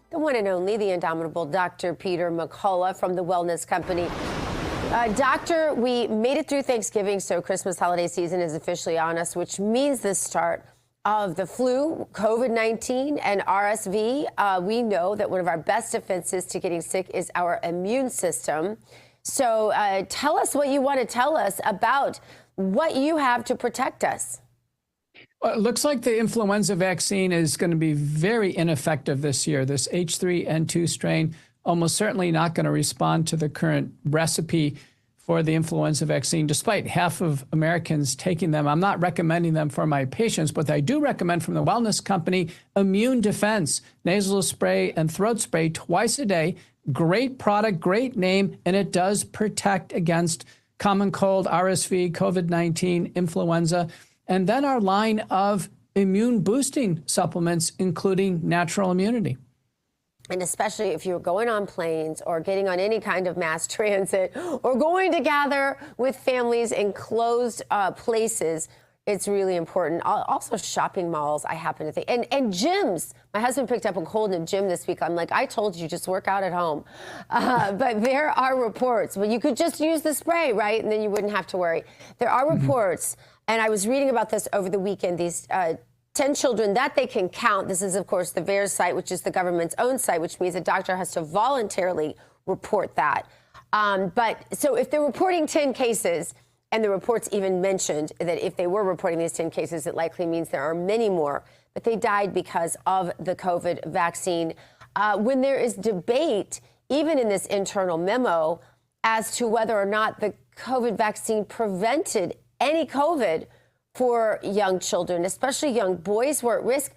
The one and only, the indomitable Dr. Peter McCullough from the Wellness Company. Doctor, we made it through Thanksgiving, so Christmas holiday season is officially on us, which means the start of the flu, COVID-19, and RSV. We know that one of our best defenses to getting sick is our immune system. So tell us what you want to tell us about what you have to protect us. Well, it looks like the influenza vaccine is going to be very ineffective this year. This H3N2 strain almost certainly not going to respond to the current recipe for the influenza vaccine, despite half of Americans taking them. I'm not recommending them for my patients, but I do recommend from the Wellness Company Immune Defense, nasal spray and throat spray twice a day. Great product, great name, and it does protect against common cold, RSV, COVID-19, influenza. And then our line of immune boosting supplements, including natural immunity. And especially if you're going on planes or getting on any kind of mass transit or going to gather with families in closed places, it's really important. Also shopping malls, I happen to think. And gyms. My husband picked up a cold in a gym this week. I'm like, I told you, just work out at home. But there are reports. Well, you could just use the spray, right? And then you wouldn't have to worry. There are reports. And I was reading about this over the weekend, these 10 children that they can count. This is, of course, the VAERS site, which is the government's own site, which means a doctor has to voluntarily report that. But so if they're reporting 10 cases, and the reports even mentioned that if they were reporting these 10 cases, it likely means there are many more, but they died because of the COVID vaccine. When there is debate, even in this internal memo, as to whether or not the COVID vaccine prevented any COVID for young children, especially young boys who are at risk.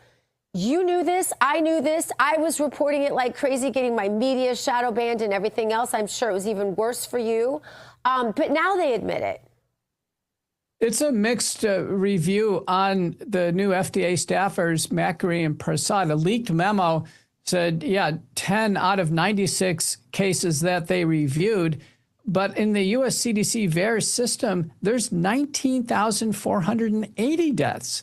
You knew this. I knew this. I was reporting it like crazy, getting my media shadow banned and everything else. I'm sure it was even worse for you. But now they admit it. It's a mixed review on the new FDA staffers, Macri and Prasad. A leaked memo said, 10 out of 96 cases that they reviewed. But in the U.S. CDC VAERS system, there's 19,480 deaths.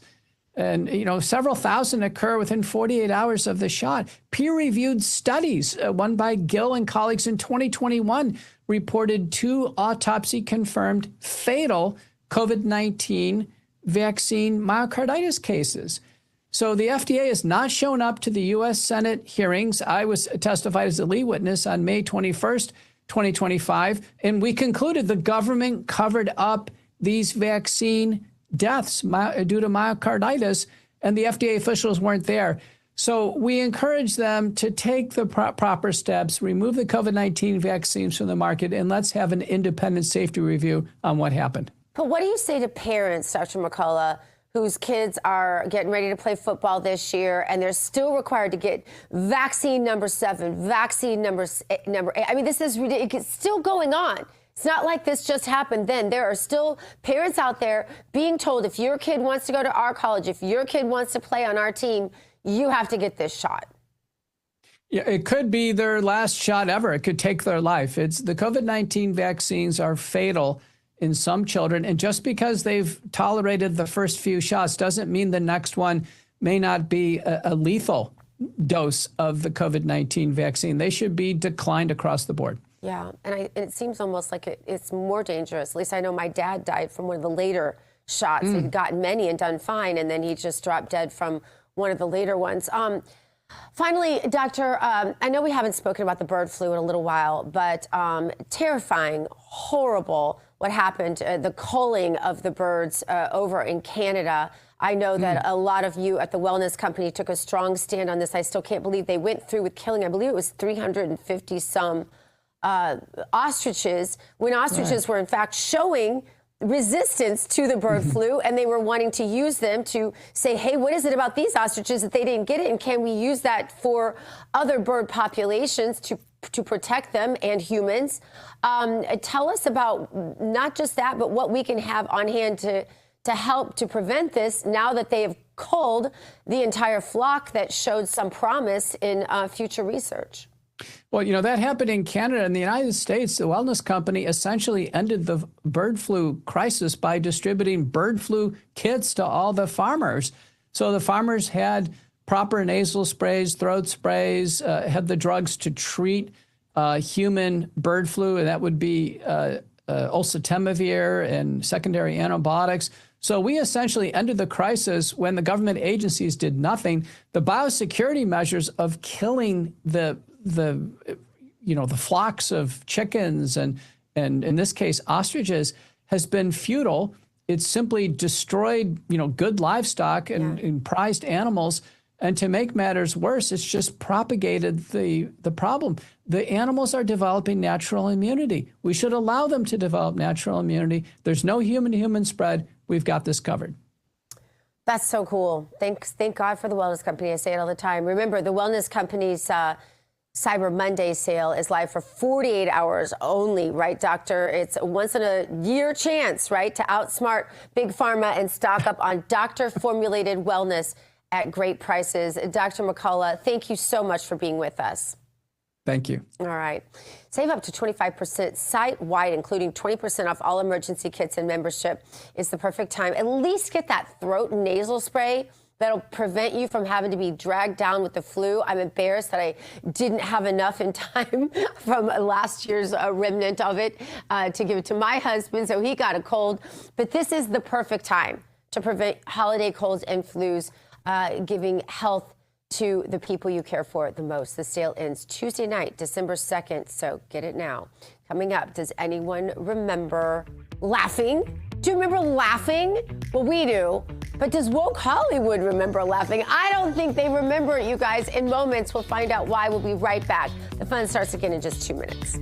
And, several thousand occur within 48 hours of the shot. Peer-reviewed studies, one by Gill and colleagues in 2021, reported 2 autopsy-confirmed fatal COVID-19 vaccine myocarditis cases. So the FDA has not shown up to the U.S. Senate hearings. I was testified as a lead witness on May 21st, 2025, and we concluded the government covered up these vaccine deaths due to myocarditis, and the FDA officials weren't there. So we encourage them to take the proper steps, remove the COVID-19 vaccines from the market, and let's have an independent safety review on what happened. But what do you say to parents, Dr. McCullough, whose kids are getting ready to play football this year, and they're still required to get vaccine number 7, vaccine number 8. I mean, this is ridiculous. It's still going on. It's not like this just happened then. There are still parents out there being told, if your kid wants to go to our college, if your kid wants to play on our team, you have to get this shot. Yeah, it could be their last shot ever. It could take their life. The COVID-19 vaccines are fatal in some children. And just because they've tolerated the first few shots doesn't mean the next one may not be a lethal dose of the COVID-19 vaccine. They should be declined across the board. Yeah, and it seems almost like it's more dangerous. At least I know my dad died from one of the later shots. He'd gotten many and done fine, and then he just dropped dead from one of the later ones. Finally, Doctor, I know we haven't spoken about the bird flu in a little while, but terrifying, horrible what happened, the culling of the birds over in Canada. I know that a lot of you at the Wellness Company took a strong stand on this. I still can't believe they went through with killing, I believe it was 350 some ostriches, when ostriches were in fact showing resistance to the bird flu, and they were wanting to use them to say, hey, what is it about these ostriches that they didn't get it, and can we use that for other bird populations to protect them and humans? Tell us about not just that, but what we can have on hand to help to prevent this now that they have culled the entire flock that showed some promise in future research. Well, that happened in Canada. In the United States, the Wellness Company essentially ended the bird flu crisis by distributing bird flu kits to all the farmers. So the farmers had proper nasal sprays, throat sprays, have the drugs to treat human bird flu, and that would be oseltamivir and secondary antibiotics. So we essentially ended the crisis when the government agencies did nothing. The biosecurity measures of killing the flocks of chickens and in this case ostriches has been futile. It's simply destroyed, good livestock and prized animals. And to make matters worse, it's just propagated the problem. The animals are developing natural immunity. We should allow them to develop natural immunity. There's no human-to-human spread. We've got this covered. That's so cool. Thank God for the Wellness Company. I say it all the time. Remember, the Wellness Company's Cyber Monday sale is live for 48 hours only, right, Doctor? It's a once-in-a-year chance, right, to outsmart Big Pharma and stock up on doctor-formulated wellness at great prices. Dr. McCullough, thank you so much for being with us. Thank you. All right. Save up to 25% site-wide, including 20% off all emergency kits and membership. It's the perfect time. At least get that throat and nasal spray that'll prevent you from having to be dragged down with the flu. I'm embarrassed that I didn't have enough in time from last year's remnant of it to give it to my husband, so he got a cold. But this is the perfect time to prevent holiday colds and flus, giving health to the people you care for the most. The sale ends Tuesday night, December 2nd, so get it now. Coming up, does anyone remember laughing? Do you remember laughing? Well, we do. But does woke Hollywood remember laughing? I don't think they remember it, you guys. In moments, we'll find out why. We'll be right back. The fun starts again in just 2 minutes.